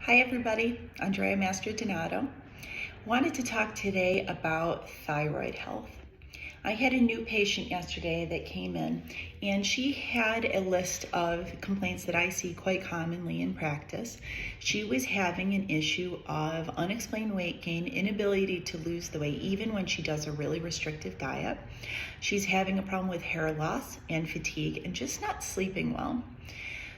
Hi everybody, Andrea Mastrodonato. Wanted to talk today about thyroid health. I had a new patient yesterday that came in and she had a list of complaints that I see quite commonly in practice. She was having an issue of unexplained weight gain, inability to lose the weight even when she does a really restrictive diet. She's having a problem with hair loss and fatigue and just not sleeping well.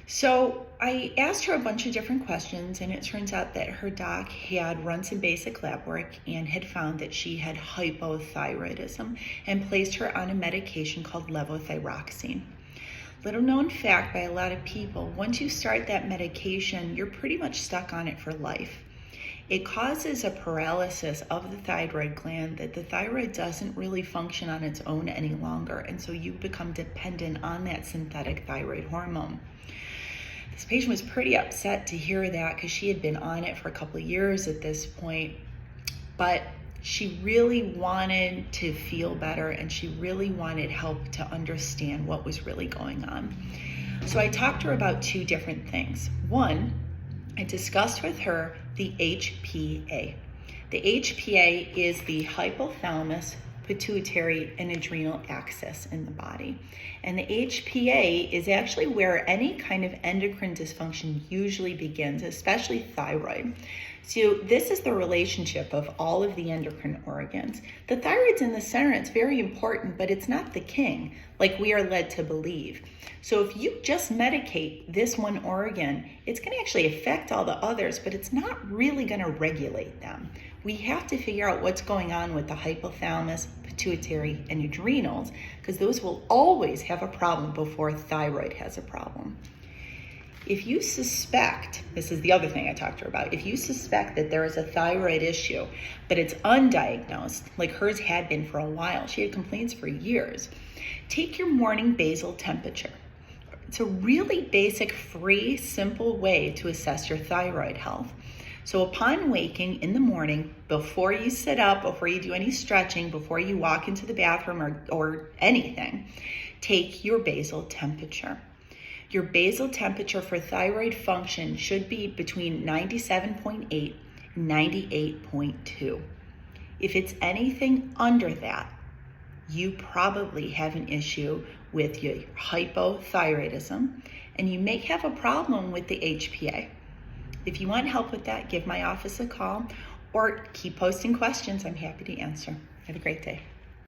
So I asked her a bunch of different questions, and it turns out that her doc had run some basic lab work and had found that she had hypothyroidism and placed her on a medication called levothyroxine. Little known fact by a lot of people, once you start that medication, you're pretty much stuck on it for life. It causes a paralysis of the thyroid gland that the thyroid doesn't really function on its own any longer, and so you become dependent on that synthetic thyroid hormone. This patient was pretty upset to hear that because she had been on it for a couple of years at this point, but she really wanted to feel better and she really wanted help to understand what was really going on. So I talked to her about two different things. One, I discussed with her the HPA. The HPA is the hypothalamus, pituitary, and adrenal axis in the body. And the HPA is actually where any kind of endocrine dysfunction usually begins, especially thyroid. So this is the relationship of all of the endocrine organs. The thyroid's in the center, it's very important, but it's not the king, like we are led to believe. So if you just medicate this one organ, it's going to actually affect all the others, but it's not really going to regulate them. We have to figure out what's going on with the hypothalamus, pituitary, and adrenals, because those will always have a problem before thyroid has a problem. If you suspect, this is the other thing I talked to her about, if you suspect that there is a thyroid issue, but it's undiagnosed, like hers had been for a while, she had complaints for years, take your morning basal temperature. It's a really basic, free, simple way to assess your thyroid health. So upon waking in the morning, before you sit up, before you do any stretching, before you walk into the bathroom or anything, take your basal temperature. Your basal temperature for thyroid function should be between 97.8 and 98.2. If it's anything under that, you probably have an issue with your hypothyroidism, and you may have a problem with the HPA. If you want help with that, give my office a call or keep posting questions. I'm happy to answer. Have a great day.